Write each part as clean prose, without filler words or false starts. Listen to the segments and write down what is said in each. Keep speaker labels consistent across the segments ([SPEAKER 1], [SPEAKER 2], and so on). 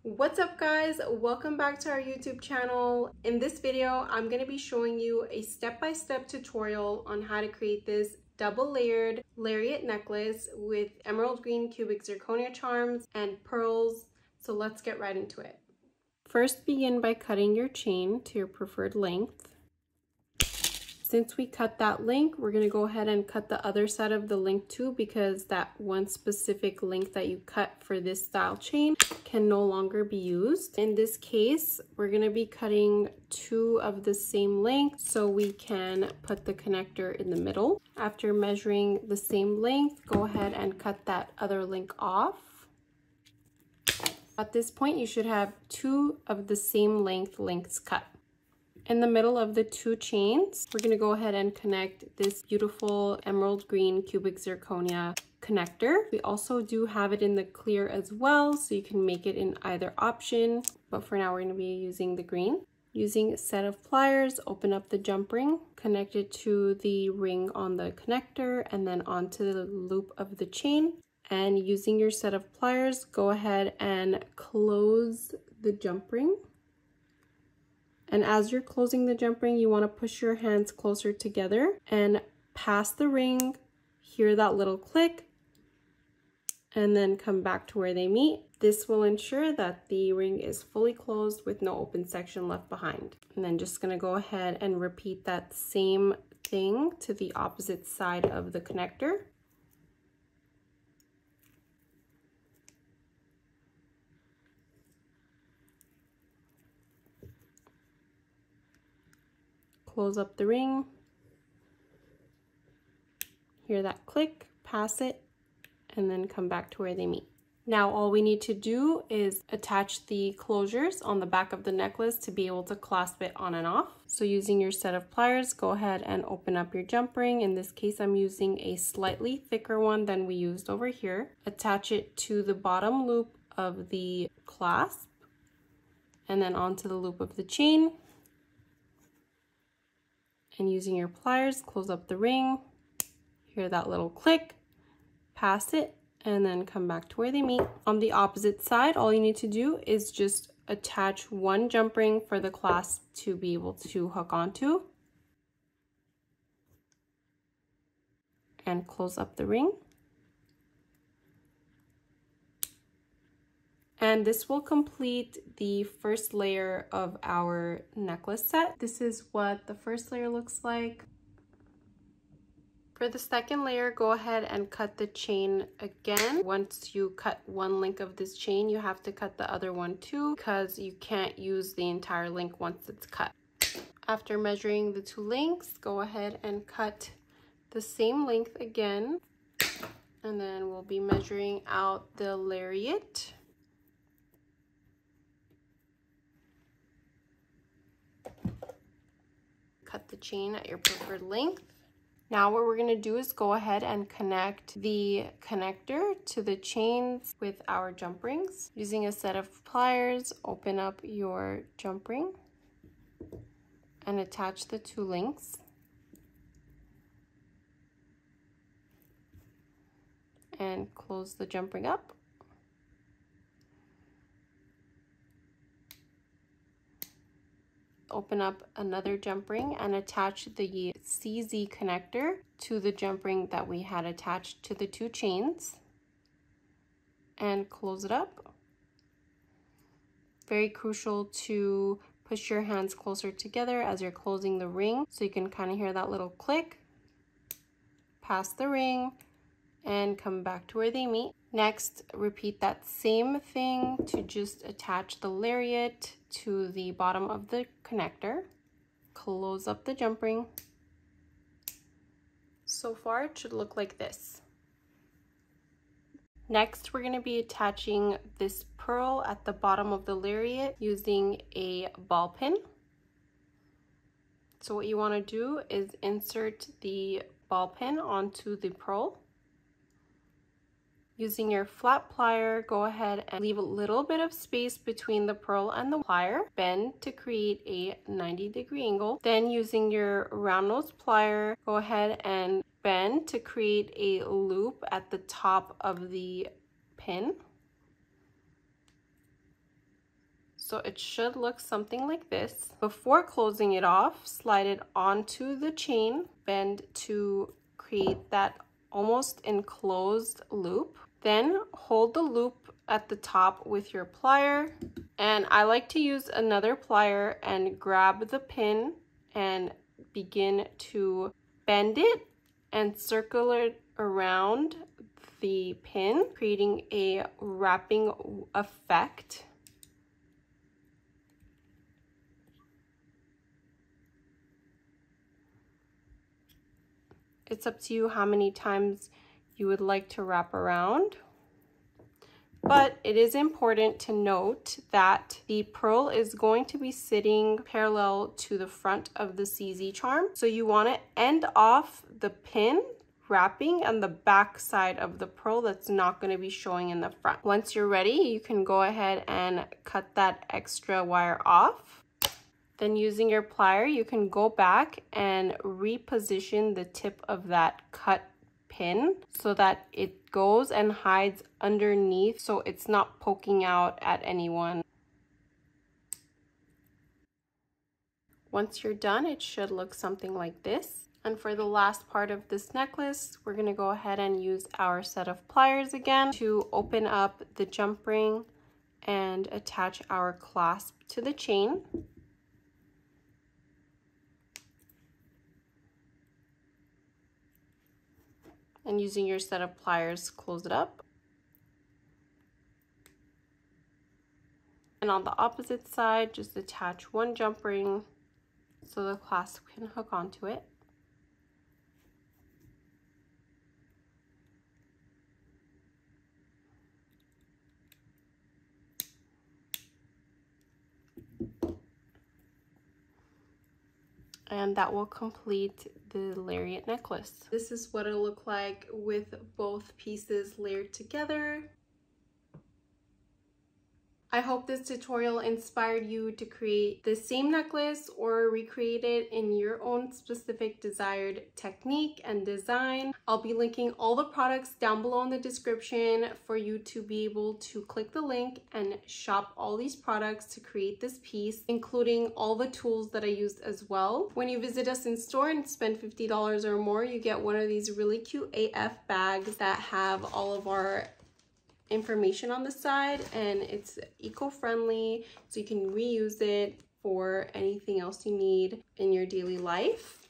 [SPEAKER 1] What's up guys, welcome back to our YouTube channel. In this video I'm going to be showing you a step-by-step tutorial on how to create this double layered lariat necklace with emerald green cubic zirconia charms and pearls. So let's get right into it. First, begin by cutting your chain to your preferred length. Since we cut that length, we're going to go ahead and cut the other side of the length too, because that one specific length that you cut for this style chain can no longer be used. In this case, we're going to be cutting two of the same length so we can put the connector in the middle. After measuring the same length, go ahead and cut that other length off. At this point, you should have two of the same lengths cut. In the middle of the two chains, we're going to go ahead and connect this beautiful emerald green cubic zirconia connector. We also do have it in the clear as well, so you can make it in either option, but for now we're going to be using the green. Using a set of pliers, open up the jump ring, connect it to the ring on the connector and then onto the loop of the chain. And using your set of pliers, go ahead and close the jump ring. And as you're closing the jump ring, you want to push your hands closer together and pass the ring, hear that little click, and then come back to where they meet. This will ensure that the ring is fully closed with no open section left behind. And then just going to go ahead and repeat that same thing to the opposite side of the connector. Close up the ring, hear that click, pass it, and then come back to where they meet. Now all we need to do is attach the closures on the back of the necklace to be able to clasp it on and off. So using your set of pliers, go ahead and open up your jump ring. In this case, I'm using a slightly thicker one than we used over here. Attach it to the bottom loop of the clasp and then onto the loop of the chain. And using your pliers, close up the ring, hear that little click, pass it, and then come back to where they meet. On the opposite side, all you need to do is just attach one jump ring for the clasp to be able to hook onto. And close up the ring. And this will complete the first layer of our necklace set. This is what the first layer looks like. For the second layer, go ahead and cut the chain again. Once you cut one link of this chain, you have to cut the other one too, because you can't use the entire link once it's cut. After measuring the two lengths, go ahead and cut the same length again. And then we'll be measuring out the lariat. Cut the chain at your preferred length. Now what we're going to do is go ahead and connect the connector to the chains with our jump rings. Using a set of pliers, open up your jump ring and attach the two links. And close the jump ring up. Open up another jump ring and attach the CZ connector to the jump ring that we had attached to the two chains and close it up. Very crucial to push your hands closer together as you're closing the ring so you can kind of hear that little click. Pass the ring and come back to where they meet. Next, repeat that same thing to just attach the lariat to the bottom of the connector. Close up the jump ring. So far, it should look like this. Next, we're going to be attaching this pearl at the bottom of the lariat using a ball pin. So what you want to do is insert the ball pin onto the pearl. Using your flat plier, go ahead and leave a little bit of space between the pearl and the plier. Bend to create a 90-degree angle. Then using your round nose plier, go ahead and bend to create a loop at the top of the pin. So it should look something like this. Before closing it off, slide it onto the chain, bend to create that almost enclosed loop. Then hold the loop at the top with your plier. And I like to use another plier and grab the pin and begin to bend it and circle it around the pin, creating a wrapping effect. It's up to you how many times you would like to wrap around. But it is important to note that the pearl is going to be sitting parallel to the front of the CZ charm. So you want to end off the pin wrapping on the back side of the pearl that's not going to be showing in the front. Once you're ready, you can go ahead and cut that extra wire off. Then using your plier, you can go back and reposition the tip of that cut pin so that it goes and hides underneath so it's not poking out at anyone. Once you're done, it should look something like this. And for the last part of this necklace, we're going to go ahead and use our set of pliers again to open up the jump ring and attach our clasp to the chain. And using your set of pliers, close it up. And on the opposite side, just attach one jump ring so the clasp can hook onto it. And that will complete the lariat necklace. This is what it'll look like with both pieces layered together. I hope this tutorial inspired you to create the same necklace or recreate it in your own specific desired technique and design. I'll be linking all the products down below in the description for you to be able to click the link and shop all these products to create this piece, including all the tools that I used as well. When you visit us in store and spend $50 or more, you get one of these really cute AF bags that have all of our information on the side, and it's eco-friendly, so you can reuse it for anything else you need in your daily life.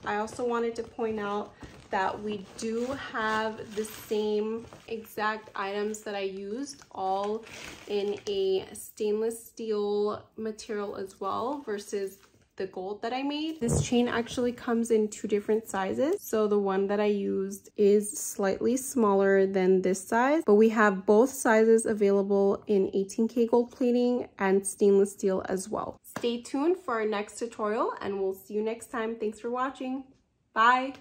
[SPEAKER 1] I also wanted to point out that we do have the same exact items that I used, all in a stainless steel material as well versus the gold that I made. This chain actually comes in 2 different sizes. So the one that I used is slightly smaller than this size, but we have both sizes available in 18K gold plating and stainless steel as well. Stay tuned for our next tutorial and we'll see you next time. Thanks for watching. Bye.